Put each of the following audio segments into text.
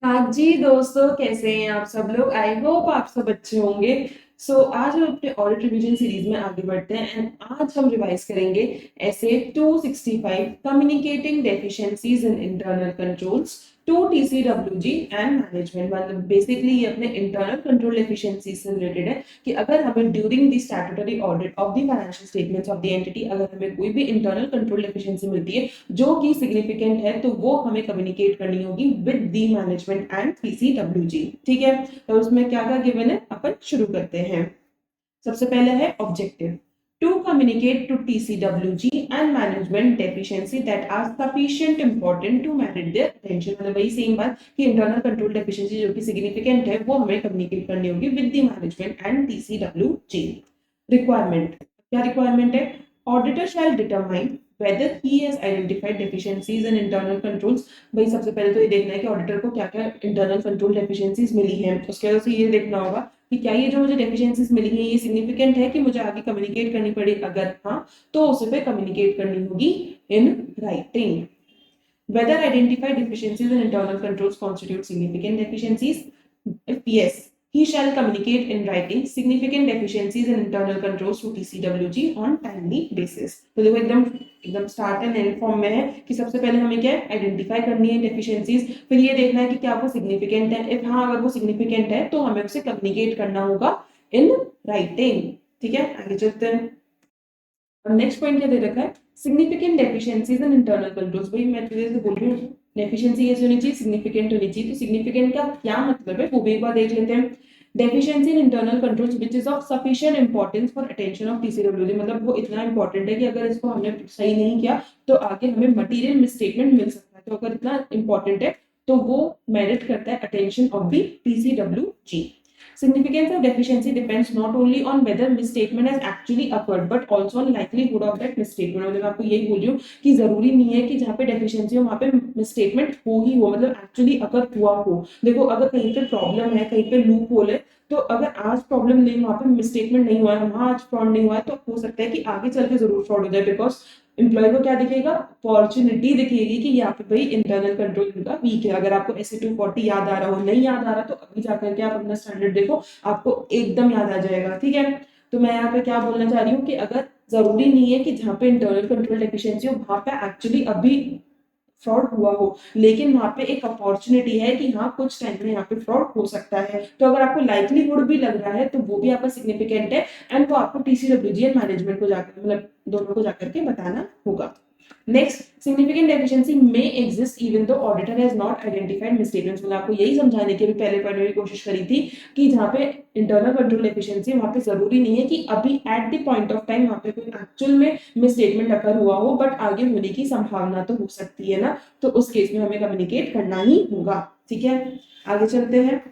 हाँ जी दोस्तों, कैसे हैं आप सब लोग। आई होप आप सब अच्छे होंगे। आज हम अपने ऑडिट रिवीजन सीरीज में आगे बढ़ते हैं एंड आज हम रिवाइज करेंगे ऐसे 265 communicating deficiencies in internal controls to TCWG and management. मतलब बेसिकली ये अपने इंटरनल कंट्रोल डेफिशिएंसी से रिलेटेड है कि अगर हमें during the statutory audit of the financial statements of the entity अगर हमें कोई भी इंटरनल कंट्रोल डेफिशिएंसी मिलती है जो कि सिग्निफिकेंट है, तो वो हमें कम्युनिकेट करनी होगी विद द मैनेजमेंट एंड पीसीडब्ल्यूजी। ठीक है, तो उसमें क्या क्या गिवन है, अपन शुरू करते हैं। सबसे पहले है objective to communicate to TCWG and management deficiency that are sufficient important to merit their attention. मतलब वही सेम बात कि इंटरनल कंट्रोल डेफिशिएंसी जो कि सिग्निफिकेंट है वो हमें कम्युनिकेट करनी होगी with the management and TCWG. Requirement, क्या रिक्वायरमेंट है? Auditor shall determine whether he has identified deficiencies in internal controls। भाई सबसे पहले तो ये देखना है कि ऑडिटर को क्या क्या इंटरनल कंट्रोल डेफिशिएंसीज मिली हैं। उसके वजह से ये देखना होगा कि क्या ये जो मुझे डेफिशिएंसीज मिली है ये सिग्निफिकेंट है कि मुझे आगे कम्युनिकेट करनी पड़े। अगर हाँ, तो उसे पे कम्युनिकेट करनी होगी in writing. whether identified deficiencies in internal controls constitute significant deficiencies, if yes, he shall communicate in writing significant deficiencies in internal controls to TCWG on timely basis। तो देखो एकदम एकदम स्टार्ट एंड एंड फॉर्म में है कि सबसे पहले हमें क्या आइडेंटिफाई करनी है डेफिशिएंसीज, फिर ये देखना है कि क्या वो सिग्निफिकेंट है। इफ हाँ, अगर वो सिग्निफिकेंट है तो हमें उसे कम्युनिकेट करना होगा इन राइटिंग। ठीक है, आगे चलते हैं। नेक्स्ट पॉइंट क्या दे रखा है? Significant deficiencies in internal controls. भाई मैं तुझे से बोल रही हूँ डेफिशिएंसी कैसी होनी चाहिए, सिग्निफिकेंट होनी चाहिए। तो सिग्निफिकेंट का क्या मतलब है वो भी एक बार देख लेते हैं। Deficiency in internal controls which is of sufficient importance for attention of TCWG. मतलब वो इतना इंपॉर्टेंट है कि अगर इसको हमने सही नहीं किया तो आगे हमें मटेरियल मिसस्टेटमेंट मिल सकता है। तो अगर इतना इंपॉर्टेंट है तो वो मेरिट करता है attention of the TCWG. Significance of deficiency depends not only on whether misstatement has actually occurred but also on likelihood of that misstatement। मतलब आपको यही बोल रही हूँ कि जरूरी नहीं है कि जहाँ पे डेफिशिएंसी हो वहाँ पे मिसस्टेटमेंट हो ही हो, मतलब एक्चुअली अगर हुआ हो। देखो अगर कहीं पे प्रॉब्लम है, कहीं पे लूप होल है, तो अगर आज प्रॉब्लम नहीं, वहाँ पे मिसस्टेटमेंट नहीं हुआ है, वहाँ आज फ्रॉड नहीं हुआ है, तो हो सकता है कि आगे चल के जरूर फ्रॉड हो जाए। बिकॉज एम्प्लॉय को क्या दिखेगा? अपॉर्चुनिटी दिखेगी कि यहाँ पे भाई इंटरनल कंट्रोल इनका वीक है। अगर आपको ऐसे 240 याद आ रहा हो, नहीं याद आ रहा तो अभी जाकर के आप अपना स्टैंडर्ड देखो, आपको एकदम याद आ जाएगा। ठीक है, तो मैं यहाँ पे क्या बोलना चाह रही हूँ कि अगर जरूरी नहीं है कि जहाँ पे इंटरनल कंट्रोल डेफिशिएंसी हो वहां पे एक्चुअली अभी फ्रॉड हुआ हो, लेकिन वहां पे एक अपॉर्चुनिटी है कि हाँ कुछ टाइम में यहाँ पे फ्रॉड हो सकता है। तो अगर आपको लाइकलीहुड भी लग रहा है तो वो भी आपका सिग्निफिकेंट है एंड वो आपको टीसीडब्ल्यूजी एंड मैनेजमेंट को जाकर, मतलब दोनों को जाकर के बताना होगा। Next, significant deficiency may exist even though auditor has not identified misstatements. मैंने आपको यही समझाने की भी पहले पॉइंट में भी कोशिश करी थी कि जहाँ पे इंटरनल कंट्रोल डेफिशिएंसी वहाँ पे जरूरी नहीं है कि अभी at the point of time वहाँ पे कोई एक्चुअल में मिसस्टेटमेंट अकर हुआ हो, बट आगे होने की संभावना तो हो सकती है ना, तो उस केस में हमें कम्युनिकेट करना ही होगा। ठीक है, आगे चलते हैं।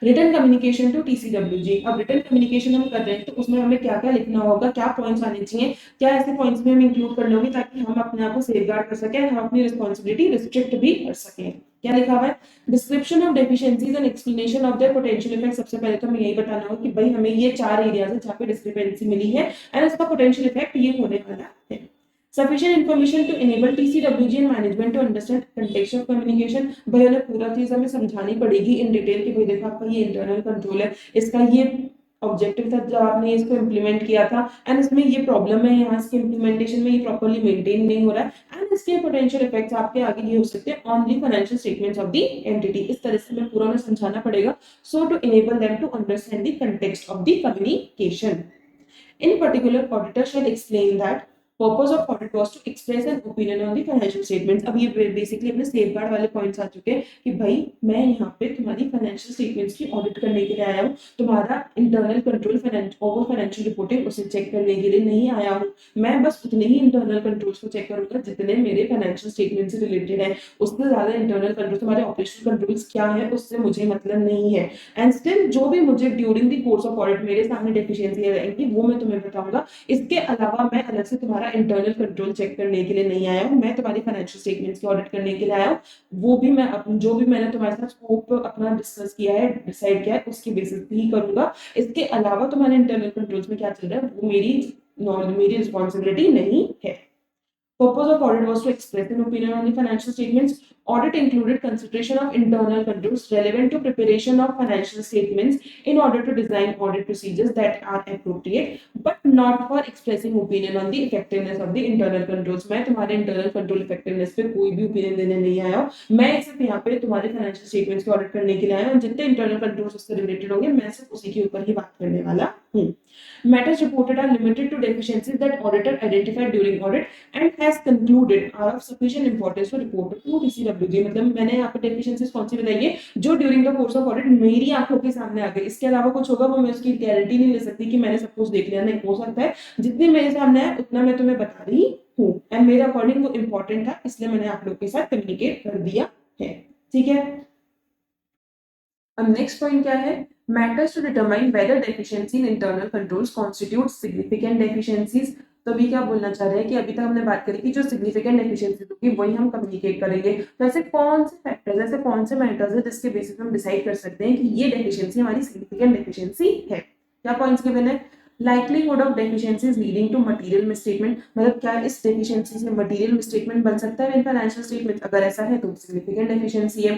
Return communication to TCWG. अब रिटर्न कम्युनिकेशन हम कर रहे हैं तो उसमें हमें क्या क्या लिखना होगा, क्या पॉइंट्स आने चाहिए, क्या ऐसे पॉइंट्स में हम इंक्लूड करने होंगे ताकि हम अपने आप को सेफगार्ड कर सकें, हम अपनी रिस्पॉन्सिबिलिटी रिस्ट्रिक्ट भी कर सकें। क्या लिखा हुआ है? Description of deficiencies and explanation of their potential effect. सबसे पहले तो हमें यही बताना होगा कि भाई हमें ये चार एरियाज है जहाँ पे डिस्क्रिपेंसी मिली है एंड उसका पोटेंशियल इफेक्ट ये होने वाला है। Sufficient information to enable TCWG and management to understand context of communication। भाई उन्हें पूरा चीज हमें समझानी पड़ेगी इन डिटेल कि भाई देखो आपका ये इंटरनल कंट्रोल है, इसका ये ऑब्जेक्टिव था जब आपने इसको इम्प्लीमेंट किया था एंड इसमें ये प्रॉब्लम है, यहाँ इसके इम्प्लीमेंटेशन में ये प्रॉपर्ली मेंटेन नहीं हो रहा है एंड इसके पोटेंशियल इफेक्ट्स आपके आगे ये हो सकते हैं on the financial statements of the entity. इस तरह से हमें पूरा उन्हें समझाना पड़ेगा so to enable them to understand the context of the communication. In particular, auditor shall explain that purpose of audit was to express an opinion on the financial statements। अब ये बेसिकली अपने सेफगार्ड वाले points आ चुके हैं कि भाई मैं यहाँ पे तुम्हारी फाइनेंशियल स्टेटमेंट्स की ऑडिट करने के लिए आया हूँ, तुम्हारा internal control over financial reporting उसे चेक करने के लिए नहीं आया हूँ। मैं बस उतने ही इंटरनल कंट्रोल्स को चेक करूंगा जितने मेरे फाइनेंशियल स्टेटमेंट से रिलेटेड है, उससे ज्यादा इंटरनल कंट्रोल तुम्हारे ऑपरेशनल कंट्रोल्स क्या है उससे मुझे मतलब नहीं है। एंड स्टिल जो भी मुझे during the course of audit मेरे सामने डेफिशिएंसी आएंगी वो मैं तुम्हें बताऊंगा। इसके अलावा मैं अलग से तुम्हारा इंटरनल कंट्रोल चेक करने के लिए नहीं आया हूँ, मैं तुम्हारी फाइनेंशियल स्टेटमेंट्स की ऑडिट करने के लिए आया हूँ। वो भी मैं जो भी मैंने तुम्हारे साथ स्कोप अपना डिस्कस किया है, डिसाइड किया है, उसकी बेसिस पे ही करूंगा। इसके अलावा तुम्हारे इंटरनल कंट्रोल्स में क्या चल रहा है वो मेरी रिस्पॉन्सिबिलिटी नहीं है। Purpose of audit was to express an opinion on the financial statements। Audit included consideration of internal controls relevant to preparation of financial statements in order to design audit procedures that are appropriate, but not for expressing opinion on the effectiveness of the internal controls. मैं तुम्हारे internal control effectiveness पे कोई भी opinion देने नहीं आया हूँ. मैं सिर्फ यहाँ पे तुम्हारे financial statements के audit करने के लिए आया हूँ. जितने internal controls उससे related होंगे, मैं सिर्फ उसी के ऊपर ही बात करने वाला हूँ. Matters reported are limited to deficiencies that auditor identified during audit and has concluded are of sufficient importance to report to TCWG. मतलब मैंने यहाँ पे deficiencies कौन सी बताई है जो during the course of audit मेरी आंखों के सामने आ गई. इसके अलावा कुछ होगा वो मैं उसकी गारंटी नहीं ले सकती कि मैंने सब कुछ देख लिया. नहीं हो सकता है. जितनी मेरे सामने है उतना मैं तुम्हें बता रही हूँ एंड मेरे अकॉर्डिंग वो इम्पोर्टेंट था इसलिए मैंने आप लोग के साथ कम्युनिकेट कर दिया है. ठीक है. अब नेक्स्ट पॉइंट क्या है? Matters to determine whether deficiency in internal controls constitute significant deficiencies. तो अभी क्या बोलना चाह रहे हैं कि अभी तक हमने बात करी कि जो सिग्निफिकेंट डेफिशिएंसी होगी वही हम कम्युनिकेट करेंगे. तो ऐसे कौन से फैक्टर्स, ऐसे कौन से मैटर्स है जिसके बेसिस पे हम डिसाइड कर सकते हैं कि ये डेफिशिएंसी हमारी सिग्निफिकेंट डेफिशिएंसी है. क्या पॉइंट्स गिवन है? likelihood of deficiencies leading to material misstatement. मतलब क्या इस deficiency से material misstatement बन सकता है in financial statement? अगर ऐसा है तो significant deficiency है.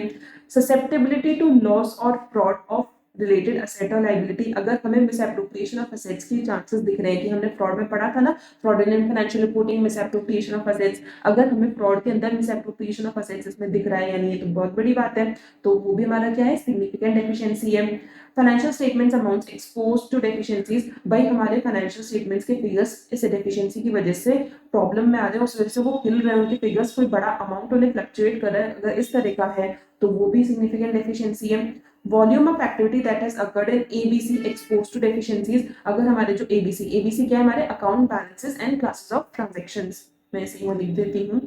Susceptibility to loss or fraud of related asset और liability. अगर हमें misappropriation of assets की chances दिख रहे हैं कि हमने fraud में पढ़ा था ना, fraudulent financial reporting, misappropriation of assets. अगर हमें fraud के अंदर misappropriation of assets इसमें दिख रहा है यानी ये तो बहुत बड़ी बात है, तो वो भी हमारा क्या है? significant deficiency है. Financial statements amounts exposed to deficiencies. भाई हमारे फाइनेंशियल स्टेटमेंट्स के फिगर्स इस डेफिशिएंसी की वजह से प्रॉब्लम में आ रहे हैं, उस वजह से वो हिल रहे हैं, उनके फिगर्स कोई बड़ा अमाउंट उन्हें फ्लक्चुएट कर रहा है, अगर इस तरह का है तो वो भी सिग्निफिकेंट डेफिशिएंसी है. Volume of activity that has occurred in ABC exposed to deficiencies. अगर हमारे जो एबीसी क्या है? हमारे account balances and classes of transactions. मैं इसे यहाँ लिख देती हूँ,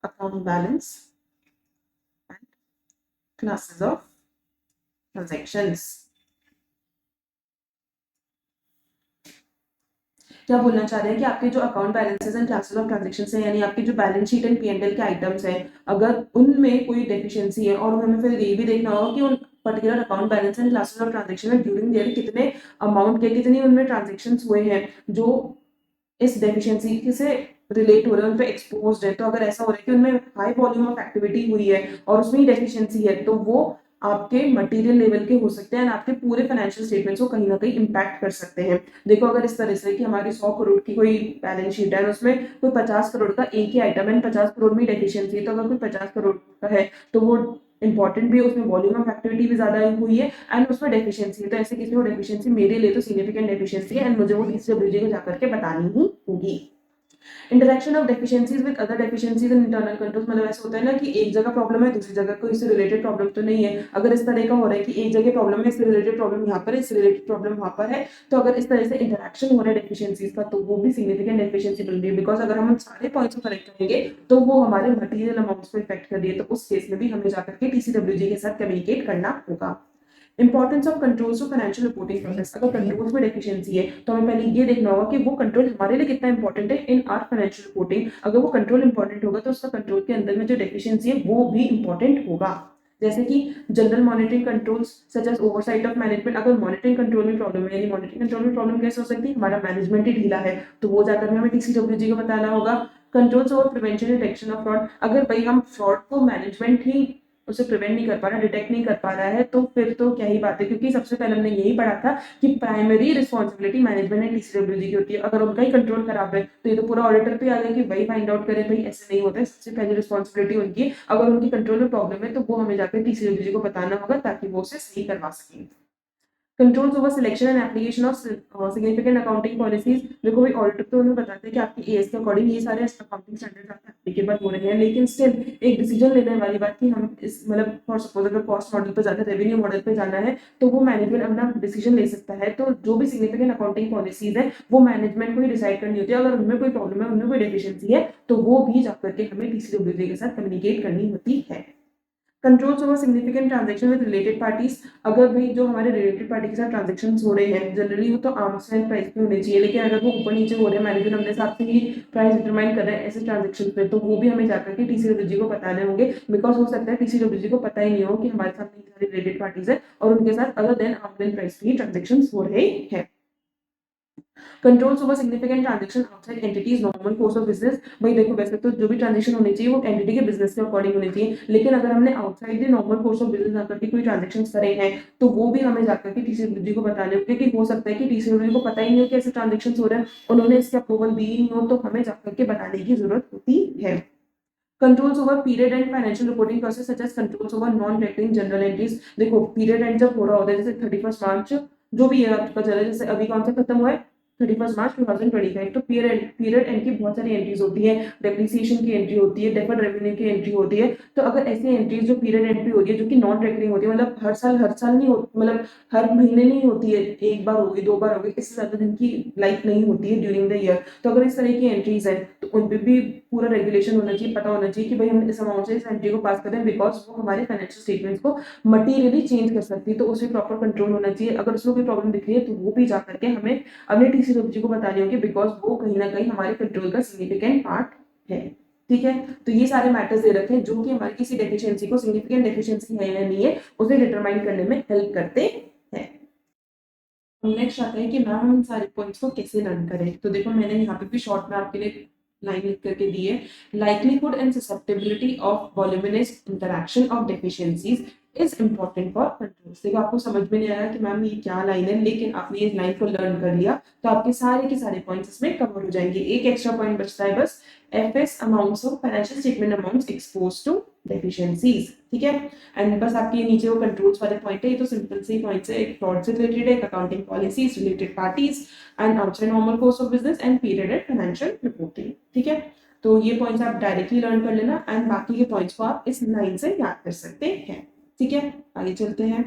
account balance classes of transactions. क्या बोलना चाह रहे हैं कि आपके जो account balances and classes of transactions हैं यानी आपकी जो बैलेंस शीट एंड पीएनएल के आइटम्स हैं, अगर उनमें कोई डेफिशिएंसी है और हमें फिर ये भी देखना होगा कि उन particular account balance and classes of transaction में ड्यूरिंग देयर कितने अमाउंट के कितनी उनमें ट्रांजैक्शंस हुए हैं जो इस डेफिशिएंसी से रिलेट हो रहे हैं, उन पे एक्सपोज्ड है. तो अगर ऐसा हो रहा है कि उनमें हाई वॉल्यूम ऑफ एक्टिविटी हुई है और उसमें डेफिशिएंसी है तो वो आपके मटेरियल लेवल के हो सकते हैं और आपके पूरे फाइनेंशियल स्टेटमेंट्स को कहीं ना कहीं इम्पैक्ट कर सकते हैं. देखो अगर इस तरह से कि हमारी 100 करोड़ की कोई बैलेंस शीट है और उसमें कोई 50 करोड़ का एक ही आइटम है, 50 करोड़ में डेफिशिएंसी है, तो अगर कोई 50 करोड़ का है तो वो इंपॉर्टेंट भी है, उसमें वॉल्यूम ऑफ एक्टिविटी भी ज्यादा हुई है एंड उसमें डेफिशिएंसी है. तो ऐसे किसी को डेफिशिएंसी मेरे लिए तो सिग्निफिकेंट डेफिशिएंसी है एंड मुझे वो TCWG को जाकर के बतानी ही होगी. Interaction of deficiencies with other deficiencies in internal controls. मतलब ऐसा होता है ना कि एक जगह प्रॉब्लम है, दूसरी जगह कोई इससे रिलेटेड प्रॉब्लम तो नहीं है. अगर इस तरह का हो रहा है कि एक जगह प्रॉब्लम है, इससे रिलेटेड प्रॉब्लम यहाँ पर है, इससे रिलेटेड प्रॉब्लम वहाँ पर है, तो अगर इस तरह से इंटरेक्शन हो रहा है डेफिशिएंसीज का तो वो भी सिग्निफिकेंट डेफिशिएंसी बन रही है. बिकॉज अगर हम सारे पॉइंट्स को करेक्ट करेंगे तो वो हमारे मटेरियल अमाउंट्स को इफेक्ट कर रही है, तो उस केस में भी हमें जाकर के TCWG के साथ कम्युनिकेट करना होगा. Importance of controls to financial reporting process. अगर कंट्रोल्स में डेफिशिएंसी है तो हमें पहले ये देखना होगा कि वो कंट्रोल हमारे लिए कितना इंपॉर्टेंट है इन आर फाइनेंशियल रिपोर्टिंग. अगर वो कंट्रोल इंपॉर्टेंट होगा तो उसका कंट्रोल के अंदर में जो डेफिशिएंसी है वो भी इंपॉर्टेंट होगा. जैसे कि general monitoring controls such as oversight of management. अगर मॉनिटरिंग कंट्रोल में प्रॉब्लम है यानी मॉनिटरिंग कंट्रोल में प्रॉब्लम कैसे हो सकती है? हमारा मैनेजमेंट ही ढीला है, तो वो जाकर हमें TCWG को बताना होगा. Controls over prevention detection of fraud. अगर भाई हम फ्रॉड को मैनेजमेंट ही उसे प्रिवेंट नहीं कर पा रहा, डिटेक्ट नहीं कर पा रहा है, तो फिर तो क्या ही बात है. क्योंकि सबसे पहले हमने यही पढ़ा था कि primary responsibility management and TCWG की होती है. अगर उनका ही कंट्रोल खराब है तो ये तो पूरा ऑडिटर पे आ गया कि वही फाइंड आउट करे. भाई ऐसे नहीं होता है, सबसे पहले रिस्पॉन्सिबिलिटी उनकी है. अगर उनकी कंट्रोल में प्रॉब्लम है तो वो हमें जाकर TCWG को बताना होगा ताकि वो उसे सही करवा सकें. Controls over selection and application of significant accounting policies. देखो भाई ऑडिटर तो उन्हें बताते हैं कि आपकी एज के अकॉर्डिंग ये सारे अकाउंटिंग स्टैंडर्ड्स आपके एप्लीकेबल हो रहे हैं, लेकिन स्टिल एक डिसीजन लेने वाली बात कि हम इस मतलब फॉर सपोज अगर कॉस्ट मॉडल पे जाना है, रेवेन्यू मॉडल पे जाना है, तो वो मैनेजमेंट अपना डिसीजन ले सकता है. तो जो भी सिग्निफिकेंट अकाउंटिंग पॉलिसीज है वो मैनेजमेंट को ही डिसाइड करनी होती है. अगर उनमें कोई प्रॉब्लम है, उनमें कोई डेफिशिएंसी है, तो वो भी जाकर के हमें TCWG के साथ कम्युनिकेट करनी होती है. Controls over significant transaction with related parties. अगर भाई जो हमारे रिलेटेड पार्टी के साथ ट्रांजैक्शंस हो रहे हैं, जनरली वो तो आर्म्स लेंथ प्राइस पे होने चाहिए, लेकिन अगर वो ऊपर नीचे हो रहे हैं, मैनेजमेंट अपने हिसाब से ही प्राइस डिटरमाइन कर रहे हैं ऐसे ट्रांजैक्शन पे, तो वो भी हमें जाकर के TCWG को बताने होंगे. बिकॉज हो सकता है TCWG को पता ही नहीं हो कि हमारे साथ इतनी सारी रिलेटेड पार्टीज है और उनके साथ other than arms length price पे ही ट्रांजैक्शंस हो रहे हैं. Controls over significant transaction outside entities normal course of business. भाई देखो वैसे तो जो भी ट्रांजैक्शन होनी चाहिए वो एंटिटी के बिजनेस के अकॉर्डिंग होनी चाहिए, लेकिन अगर हमने outside the normal course of business आकर के कोई ट्रांजैक्शन करे हैं तो वो भी हमें जाकर के टीसीडब्ल्यूजी को बताने होंगे, कि हो सकता है कि टीसीडब्ल्यूजी को पता ही नहीं हो कि ऐसे ट्रांजैक्शन हो रहे हैं, उन्होंने इसके अप्रूवल दी नहीं हो, तो हमें जाकर के बताने की जरूरत होती है। Controls over period end financial reporting process such as controls over non recurring general entries. देखो पीरियड एंड जब हो रहा होता है जैसे 31 मार्च, जो भी ईयर आपका चला है, जैसे अभी कौन सा खत्म हुआ है 31 मार्च 2025, तो पीरियड एंड की बहुत सारी एंट्रीज होती है, डेप्रिसिएशन की एंट्री होती है, डेफर्ड रेवेन्यू की एंट्री होती है। तो अगर ऐसी एंट्रीज जो पीरियड एंट्री होती है जो कि नॉन रेकरिंग होती है, मतलब हर साल नहीं होती, मतलब हर महीने नहीं होती है, एक बार होगी दो बार होगी, इससे ज्यादा दिन की लाइफ नहीं होती है ड्यूरिंग द ईयर, तो अगर इस तरह की एंट्रीज है तो उन पे भी पूरा रेगुलेशन होना चाहिए, पता होना चाहिए कि भाई हम इस अमाउंट से इस एंट्री को पास करें, बिकॉज वो हमारे फाइनेंशियल स्टेटमेंट्स को मटीरियली चेंज कर सकती है, तो उसमें प्रॉपर कंट्रोल होना चाहिए। अगर उसमें कोई प्रॉब्लम दिख रही है तो वो भी जा करके हमें अपने टीसीडब्ल्यूजी को बतानी होगी, बिकॉज वो कहीं ना कहीं हमारे कंट्रोल का सिग्निफिकेंट पार्ट है। ठीक है, तो ये सारे मैटर्स दे रखे हैं जो कि हमारी किसी डेफिशिएंसी को, सिग्निफिकेंट डेफिशिएंसी है या नहीं है, उसे डिटरमाइन करने में हेल्प करते हैं। नेक्स्ट आता है कि मैम हम इन सारे पॉइंट्स को कैसे लर्न करें। तो देखो मैंने यहाँ पे भी शॉर्ट में आपके लिए लाइन लिख करके दी है। Likelihood and susceptibility of voluminous interaction of deficiencies is important for controls. देखो आपको समझ में नहीं आया कि मैम ये क्या लाइन है, लेकिन आपने इस लाइन को लर्न कर लिया तो आपके सारे के सारे पॉइंट्स इसमें कवर हो जाएंगे। एक एक्स्ट्रा पॉइंट बचता है बस, FS amounts of financial statement amounts expose to deficiencies. ठीक है, एंड बस आपके नीचे वो कंट्रोल्स वाले पॉइंट है, ये तो सिंपल से पॉइंट्स है, एक फ्रॉड से रिलेटेड है, accounting policies, related parties and outside normal course of business and period end financial reporting. ठीक है, तो ये पॉइंट्स आप डायरेक्टली लर्न कर लेना एंड बाकी के पॉइंट्स को आप इस लाइन से याद कर सकते हैं। ठीक है, आगे चलते हैं।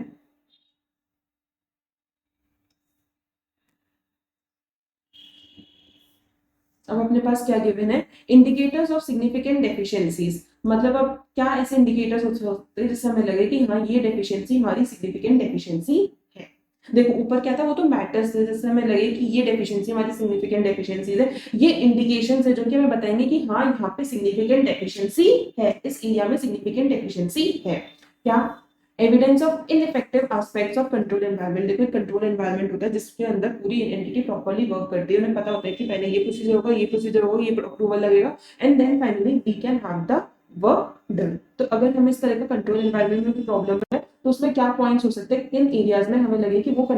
अब अपने पास क्या गिवन है, इंडिकेटर्स ऑफ सिग्निफिकेंट डेफिशिएंसीज। मतलब अब क्या ऐसे इंडिकेटर्स हो सकते हैं जिससे हमें लगे कि हाँ ये डेफिशिएंसी हमारी सिग्निफिकेंट डेफिशिएंसी है। देखो ऊपर क्या था, वो तो मैटर्स थे जिससे हमें लगे कि ये डेफिशिएंसी हमारी सिग्निफिकेंट डेफिशिएंसीज है। ये इंडिकेशंस है जो कि हमें बताएंगे कि हाँ यहाँ पे सिग्निफिकेंट डेफिशिएंसी है, इस एरिया में सिग्निफिकेंट डेफिशिएंसी है। क्या, evidence of ineffective aspects of control environment. देखो कंट्रोल एनवायरनमेंट होता है जिसके अंदर पूरी एंटिटी प्रॉपर्ली वर्क करती है, उन्हें पता होता है कि पहले ये प्रोसीजर होगा, ये प्रोसीजर होगा, ये अप्रूवल लगेगा and then finally we can have the work done. तो अगर हमें इस तरह का कंट्रोल एनवायरनमेंट में कोई प्रॉब्लम है तो उसमें क्या पॉइंट्स हो सकते हैं, किन एरियाज में हमें लगे कि वो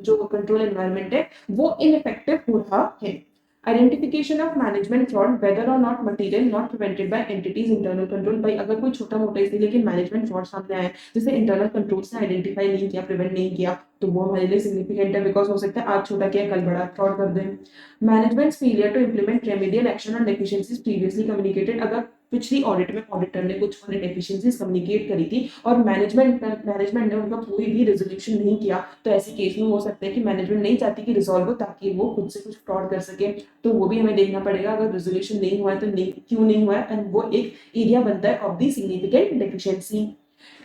जो कंट्रोल एनवायरनमेंट है वो इनइफेक्टिव हो रहा है। Identification of management fraud whether और not material not prevented by entities internal control. भाई अगर कोई छोटा मोटा इसलिए लेकिन मैनेजमेंट फ्रॉड सामने आया है जैसे इंटरनल कंट्रोल से आइडेंटिफाई नहीं किया, प्रिवेंट नहीं किया, तो वो हमारे लिए सिग्निफिकेंट है, बिकॉज हो सकता है आज छोटा किया कल बड़ा फ्रॉड कर दें। Management failure to implement remedial action on deficiencies previously communicated. अगर पिछली ऑडिट में ऑडिटर ने कुछ उन्हें डेफिशिएंसीज कम्युनिकेट करी थी और मैनेजमेंट ने उनका कोई भी रेजोल्यूशन नहीं किया, तो ऐसे केस में हो सकता है कि मैनेजमेंट नहीं चाहती कि रिजॉल्व हो ताकि वो खुद से कुछ फ्रॉड कर सके, तो वो भी हमें देखना पड़ेगा। अगर रेजोल्यूशन नहीं हुआ है तो नहीं, क्यों नहीं हुआ है, एंड वो एक एरिया बनता है of the significant deficiency.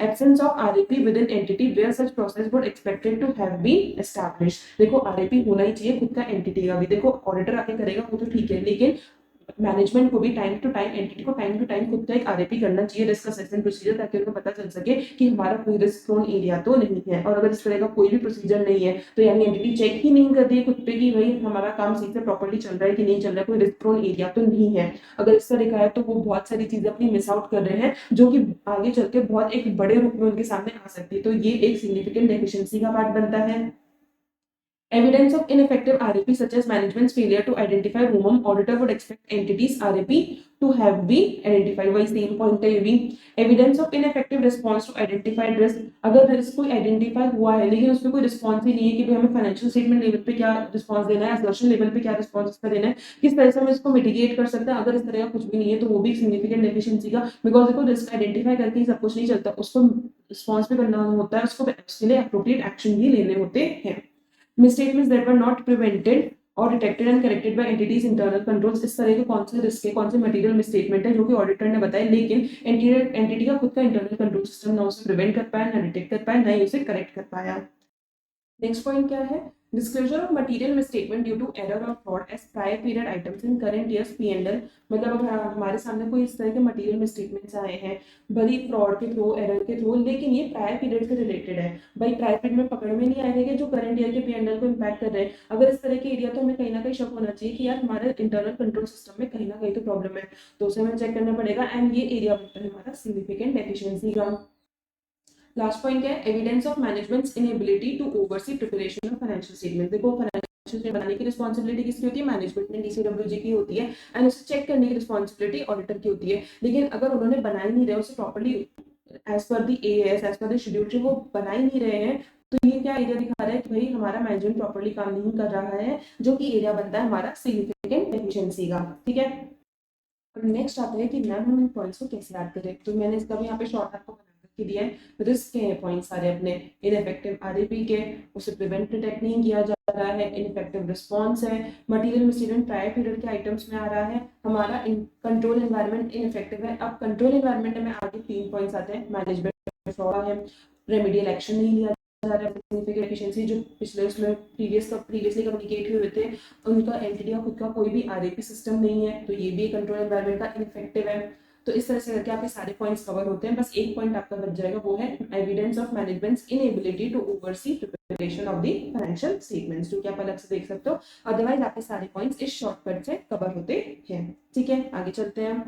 Absence of RAP within entity where such process would expected to have been established। देखो RAP होना ही चाहिए खुद का एंटिटी का भी। देखो ऑडिटर आके करेगा वो तो ठीक है, लेकिन मैनेजमेंट को भी टाइम टू टाइम, एंटिटी को टाइम टू टाइम खुद का एक आरएपी करना चाहिए, रिस्क असेसमेंट प्रोसीजर, ताकि उनको पता चल सके कि हमारा कोई रिस्क प्रोन एरिया तो नहीं है। और अगर इस तरह का कोई भी प्रोसीजर नहीं है तो यानी एंटिटी चेक ही नहीं कर रही है खुद पे कि भाई हमारा काम सही से प्रॉपर्ली चल रहा है कि नहीं चल रहा है, कोई रिस्क प्रोन एरिया तो नहीं है। अगर इस तरह का है तो वो बहुत सारी चीजें अपनी मिस आउट कर रहे हैं जो कि आगे चल के बहुत एक बड़े रूप में उनके सामने आ सकती है, तो ये एक सिग्निफिकेंट डेफिशिएंसी का पार्ट बनता है। Evidence of ineffective RAP such as management's failure to identify whom auditor would expect entities RAP to have been identified। वही सेम पॉइंट है ये भी। Evidence of ineffective response to identified risk। अगर risk कोई identify हुआ है लेकिन उसमें कोई रिस्पॉन्स ही नहीं है कि भाई हमें फाइनेंशियल स्टेटमेंट लेवल पे क्या रिस्पॉन्स देना है, असर्शन लेवल पे क्या रिस्पॉन्स इसका देना है, किस तरह से हम इसको मिटिगेट कर सकते हैं, अगर इस तरह का कुछ भी नहीं है तो वो भी सिग्निफिकेंट डेफिशिएंसी का, बिकॉज देखो रिस्क आइडेंटिफाई करके ही सब कुछ नहीं चलता, उसको रिस्पॉन्स भी करना होता है, उसको उसके लिए अप्रोप्रिएट एक्शन भी लेने होते हैं। Misstatements that were not prevented और detected and corrected bye entities internal controls. इस तरह के कौन से रिस्क के कौन से मटेरियल मिसस्टेटमेंट है जो कि ऑडिटर ने बताया, लेकिन एंटिटी का खुद का इंटरनल कंट्रोल सिस्टम ना उसे प्रिवेंट कर पाया, ना डिटेक्ट कर पाया, ना ही उसे करेक्ट कर पाया। नेक्स्ट पॉइंट क्या है, disclosure of material misstatement due to error और fraud as prior period items in current years P&L। मतलब अगर हमारे सामने कोई इस तरह के मटेरियल मिसस्टेटमेंट्स आए हैं, भली फ्रॉड के थ्रू, एरर के थ्रू, लेकिन ये प्रायर पीरियड से रिलेटेड है, भाई प्रायर पीरियड में पकड़ में नहीं आएगा कि जो करंट ईयर के P&L को इम्पैक्ट कर रहे हैं। अगर इस तरह के एरिया, तो हमें कहीं ना कहीं शक होना चाहिए कि यार हमारे इंटरनल कंट्रोल सिस्टम में कहीं ना कहीं तो प्रॉब्लम है, तो उसे हमें चेक करना पड़ेगा। एंड ये एरिया बनता है हमारा सिग्निफिकेंट डेफिशिएंसी का। लास्ट पॉइंट क्या है, evidence of management's inability to oversee preparation of financial statement. देखो फाइनेंशियल स्टेटमेंट बनाने की रिस्पांसिबिलिटी किसकी होती है, मैनेजमेंट ने, DCWG की होती है, एंड उसे चेक करने की रिस्पांसिबिलिटी ऑडिटर की होती है। लेकिन अगर उन्होंने बना ही नहीं रहे उसे properly as per the AS, as per the schedule, वो बना ही नहीं रहे हैं, तो ये क्या एरिया दिखा रहा है कि भाई हमारा मैनेजमेंट प्रॉपर्ली काम नहीं कर रहा है, जो कि एरिया बनता है हमारा सिग्निफिकेंट डेफिशिएंसी का। ठीक है, नेक्स्ट आता है कि मैम हम इन पॉइंट्स को कैसे याद करें। तो मैंने इसका भी यहाँ पे शॉर्ट आपको बना के दिया है। रिस्क के हैं पॉइंट सारे अपने, इनइफेक्टिव RAP के, उसे प्रिवेंट डिटेक्ट नहीं किया जा रहा है, इनइफेक्टिव रिस्पॉन्स है, मटेरियल मिसस्टेटमेंट प्रायर पीरियड के आइटम्स में आ रहा है, हमारा कंट्रोल एनवायरनमेंट इनइफेक्टिव है। अब कंट्रोल एनवायरनमेंट में आगे 3 पॉइंट्स आते हैं, मैनेजमेंट फ्रॉड है, रेमेडियल एक्शन नहीं लिया जा रहा है, सिग्निफिकेंट एफिशिएंसी जो पिछले उसमें प्रीवियसली कम्युनिकेट हुए थे, उनका एंटिटी का खुद का कोई भी RAP सिस्टम नहीं है, तो ये भी कंट्रोल एनवायरनमेंट का इनइफेक्टिव है। तो इस तरह से करके आपके सारे पॉइंट्स कवर होते हैं। बस एक पॉइंट आपका बच जाएगा, वो है evidence of management's inability to oversee preparation of the financial statements, जो कि आप अलग से देख सकते हो। अदरवाइज आपके सारे पॉइंट्स इस शॉर्टकट से कवर होते हैं। ठीक है, आगे चलते हैं।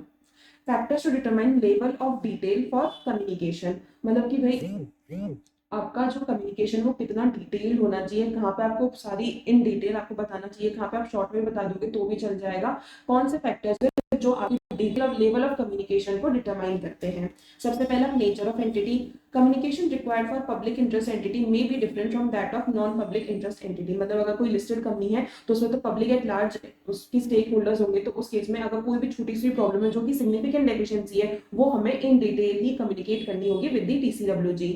Factors to determine level of detail for communication, मतलब कि भाई आपका जो कम्युनिकेशन वो कितना डिटेल्ड होना चाहिए, कहाँ पे आपको सारी इन डिटेल आपको बताना चाहिए, कहाँ पे आप शॉर्ट में बता दोगे तो भी चल जाएगा। कौन से फैक्टर्स है जो आपकी detail of level of communication को डिटरमाइन करते हैं। सबसे पहला, nature of entity. Communication required for public interest entity may be different from that of non public interest entity. मतलब अगर कोई लिस्टेड कंपनी है तो उसमें तो पब्लिक एट लार्ज उसकी स्टेक होल्डर्स होंगे, तो उस केस में अगर कोई भी छोटी सी प्रॉब्लम है जो कि सिग्निफिकेंट डेफिशिएंसी है, वो हमें इन डिटेल ही कम्युनिकेट करनी होगी with the TCWG।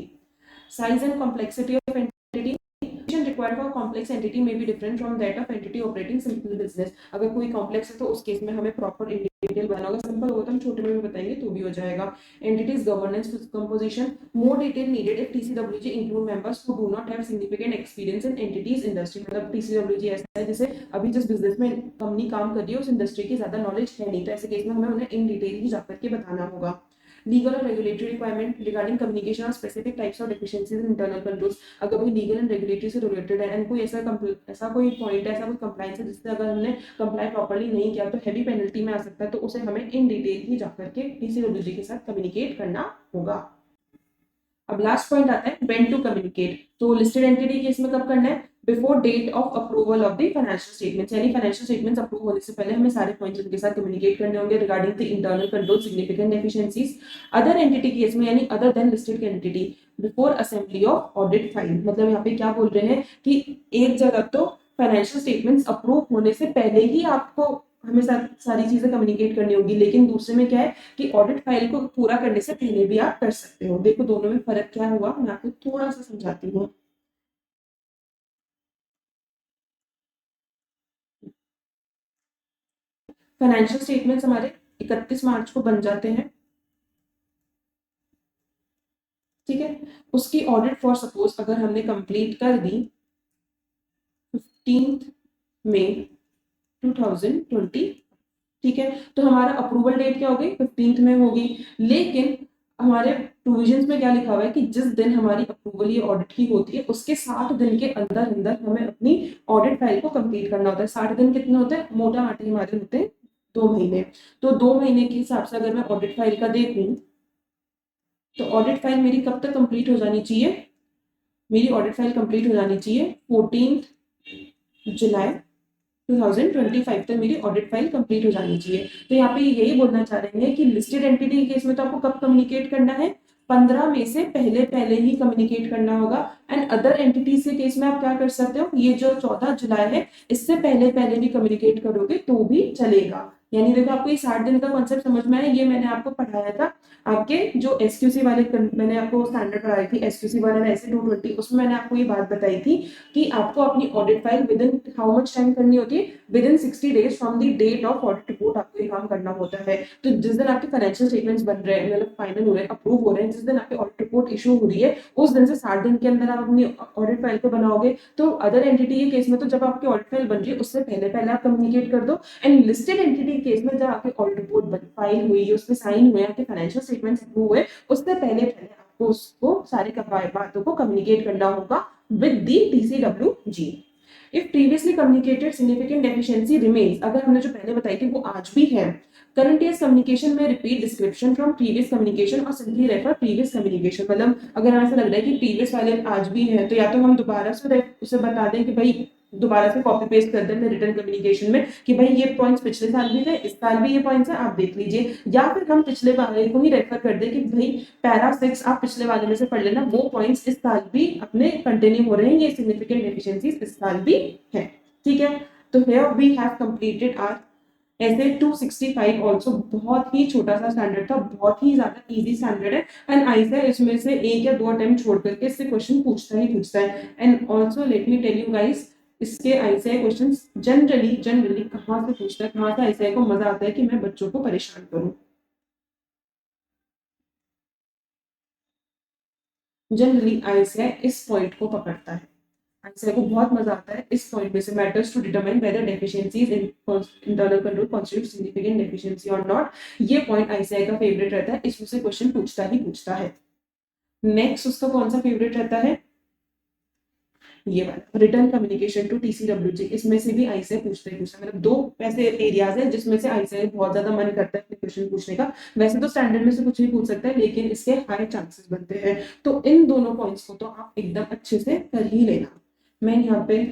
Size and complexity of entity. Information required for complex entity may be different from that of entity operating simple business. अगर कोई कॉम्प्लेक्स है तो उस केस में हमें प्रॉपर इन डिटेल बनाना होगा, सिंपल होगा तो हम छोटे में भी बताएंगे तो भी हो जाएगा। Entities governance composition, more detail needed if TCWG include members who do not have significant experience in entities industry. मतलब TCWG ऐसा है जैसे अभी जिस बिजनेस में कंपनी काम कर रही है उस इंडस्ट्री की ज्यादा नॉलेज है नहीं, तो ऐसे केस में हमें उन्हें इन डिटेल ही जाकर के बताना होगा। Legal or regulatory requirement regarding communication or specific types of deficiencies in internal controls। अगर कोई लीगल एंड रेगुलेटरी से रिलेटेड है एंड कोई ऐसा कोई पॉइंट है, ऐसा कोई कंप्लाइंस है जिससे अगर हमने कंप्लाई प्रॉपर्ली नहीं किया तो हैवी पेनल्टी में आ सकता है, तो उसे हमें इन डिटेल ही जाकर के TCWG के साथ कम्युनिकेट करना होगा। अब लास्ट पॉइंट आता है, व्हेन टू कम्युनिकेट। तो लिस्टेड एंटिटी केस में कब करना है, before date of approval of the financial statements, यानी फाइनेंशियल स्टेटमेंट्स अप्रूव होने से पहले हमें सारे पॉइंट्स उनके साथ कम्युनिकेट करने होंगे regarding the internal control significant deficiencies. Other entity case में, यानी other than listed entity, before assembly of audit file. मतलब यहाँ पे क्या बोल रहे हैं कि एक जगह तो फाइनेंशियल स्टेटमेंट्स अप्रूव होने से पहले ही आपको हमें सारी चीजें कम्युनिकेट करनी होगी, लेकिन दूसरे में क्या है कि ऑडिट फाइल को पूरा करने से पहले भी आप कर सकते हो। देखो दोनों में फर्क क्या हुआ, मैं आपको थोड़ा सा समझाती हूँ। फाइनेंशियल स्टेटमेंट्स हमारे 31 मार्च को बन जाते हैं, ठीक है। उसकी ऑडिट फॉर सपोज अगर हमने कंप्लीट कर दी 15 मई 2020, ठीक है, तो हमारा अप्रूवल डेट क्या होगी, 15 में होगी। लेकिन हमारे प्रोविजंस में क्या लिखा हुआ है कि जिस दिन हमारी अप्रूवल ये ऑडिट की होती है उसके 60 दिन के अंदर अंदर हमें अपनी ऑडिट फाइल को कंप्लीट करना होता है। 60 दिन कितने होते हैं, मोटा माटी हमारे होते हैं 2 महीने। तो 2 महीने के हिसाब से अगर मैं ऑडिट फाइल का देखूं तो ऑडिट फाइल मेरी कब तक कंप्लीट हो जानी चाहिए, मेरी ऑडिट फाइल कंप्लीट हो जानी चाहिए 14 जुलाई 2025 तक मेरी ऑडिट फाइल कंप्लीट हो जानी चाहिए। तो यहाँ पे यही बोलना चाह रहे हैं कि लिस्टेड एंटिटी के केस में तो आपको कब कम्युनिकेट करना है, 15 मई से पहले पहले ही कम्युनिकेट करना होगा। एंड अदर एंटिटीज के केस में आप क्या कर सकते हो, ये जो 14 जुलाई है इससे पहले पहले भी कम्युनिकेट करोगे तो भी चलेगा। यानी देखो आपको ये 60 दिन का कॉन्सेप्ट समझ में आया। ये मैंने आपको पढ़ाया था आपके जो एसक्यूसी वाले मैंने आपको स्टैंडर्ड पढ़ाई थी एसक्यूसी वाला ऐसे 220, उसमें मैंने आपको ये बात बताई थी कि आपको अपनी audit file within how much time करनी होती है, within 60 days from the date of audit report आपको ये काम करना होता है। तो जिस दिन आपके फाइनेंशियल स्टेटमेंट्स बन रहे हैं, मतलब फाइनल हो रहे हैं, अप्रूव हो रहे हैं, जिस दिन आपकी ऑडिट रिपोर्ट इशू हो रही है, उस दिन से 60 दिन के अंदर आप अपनी ऑडिट फाइल को बनाओगे। तो अदर एंटिटी के केस में तो जब आपकी ऑडिट फाइल बन रही है उससे पहले पहले आप कम्युनिकेट कर दो, एंड लिस्टेड एंटिटी केस में जब आपकी ऑडिट रिपोर्ट फाइल हुई है, उसमें साइन हुए, आपके फाइनेंशियल स्टेटमेंट्स अप्रूव हुए, उससे पहले पहले आपको उसको सारे बातों को कम्युनिकेट करना होगा with the TCWG। If previously communicated significant deficiency remains, अगर हमने जो पहले बताई थी वो आज भी है, करंट ईयर कम्युनिकेशन में repeat description from previous communication और सिंपली रेफर प्रीवियस कम्युनिकेशन। मतलब अगर हमें ऐसा लग रहा है कि प्रीवियस वाले आज भी है, तो या तो हम दोबारा से उसे बता दें कि भाई दोबारा से कॉपी पेस्ट कर दें रिटर्न कम्युनिकेशन में कि भाई ये पॉइंट्स पिछले साल भी थे, इस साल भी ये पॉइंट्स हैं, आप देख लीजिए, या फिर हम पिछले वाले को ही रेफर कर दें कि भाई पैरा 6 आप पिछले वाले में से पढ़ लेना, वो पॉइंट्स इस साल भी अपने कंटिन्यू हो रहे हैं, ये सिग्निफिकेंट डेफिशिएंसीज इस साल भी है। ठीक है, तो here we have completed our SA 265 also. बहुत ही छोटा सा स्टैंडर्ड था, बहुत ही ज्यादा इजी स्टैंडर्ड है, एंड आईसा इसमें से एक या दो अटेम्प्ट छोड़ करके इससे क्वेश्चन पूछता ही पूछता है। And also let me tell you guys, इसके आईसीआई क्वेश्चन जनरली कहाँ से पूछता है, कहाँ से आईसीआई को मजा आता है कि मैं बच्चों को परेशान करूं। जनरली आईसीआई इस पॉइंट को पकड़ता है, आईसीआई को बहुत मजा आता है इस पॉइंट में से, matters to determine whether deficiencies in internal control constitute significant deficiency और नॉट। ये पॉइंट आईसीआई का फेवरेट रहता है, इसमें से क्वेश्चन पूछता ही पूछता है। नेक्स्ट उसका कौन सा फेवरेट रहता है, ये वाला रिटर्न कम्युनिकेशन टू TCWG। इसमें से भी आईसीआई पूछते हैं, मतलब दो ऐसे एरियाज है जिसमें से आईसीआई बहुत ज्यादा मन करता है क्वेश्चन पूछने का। वैसे तो स्टैंडर्ड में से कुछ भी पूछ सकता है, लेकिन इसके हाई चांसेस बनते हैं। तो इन दोनों पॉइंट्स को तो आप एकदम अच्छे से कर ही लेना। मैं यहाँ पे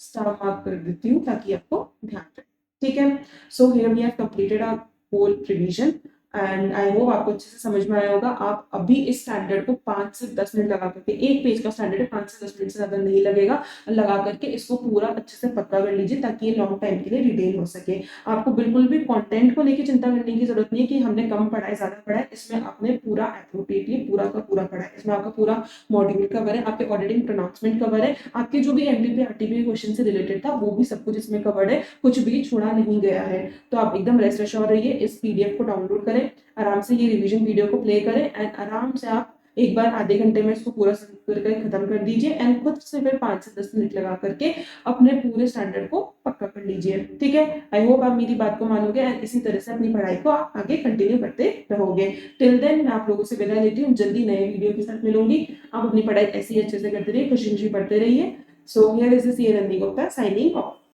स्टार मार्क कर देती हूँ ताकि आपको ध्यान रहे। ठीक है, so here we have completed our whole revision, and I hope आपको अच्छे से समझ में आया होगा। आप अभी इस स्टैंडर्ड को 5 से 10 मिनट लगा करके, एक पेज का स्टैंडर्ड है, 5 से 10 मिनट से ज्यादा नहीं लगेगा, लगा करके इसको पूरा अच्छे से पक्का कर लीजिए ताकि ये लॉन्ग टाइम के लिए रिटेन हो सके। आपको बिल्कुल भी कंटेंट को लेकर चिंता करने की जरूरत नहीं है कि हमने कम पढ़ा है ज्यादा पढ़ा है, इसमें आपने पूरा एप्रोप्रिएटली पूरा का पूरा पढ़ा है। इसमें आपका पूरा मॉड्यूल कवर है, आपके ऑडिटिंग प्रोनाउंसमेंट कवर है, आपके जो भी एमटीपी आरटीपी क्वेश्चन से रिलेटेड था वो भी सब कुछ इसमें कवर्ड है, कुछ भी छोड़ा नहीं गया है। तो आप एकदम रेस्ट एश्योर रहिए, इस पीडीएफ को डाउनलोड करें, आराम से ये रिवीजन वीडियो को प्ले करें, एंड आराम से आप एक बार आधे घंटे में इसको पूरा करके खत्म कर दीजिए, एंड खुद से फिर 5 से 10 मिनट लगा करके अपने पूरे स्टैंडर्ड को पक्का कर लीजिए। ठीक है, आई होप आप मेरी बात को मानोगे एंड इसी तरह से अपनी पढ़ाई को आप आगे कंटिन्यू करते रहोगे। टिल देन मैं आप लोगों से विदा लेती हूँ, जल्दी नए वीडियो के साथ मिलूंगी। आप अपनी पढ़ाई ऐसी अच्छे से करते रहिए, खुशी खुशी पढ़ते रहिए। So here is C Nandi Gupta signing of.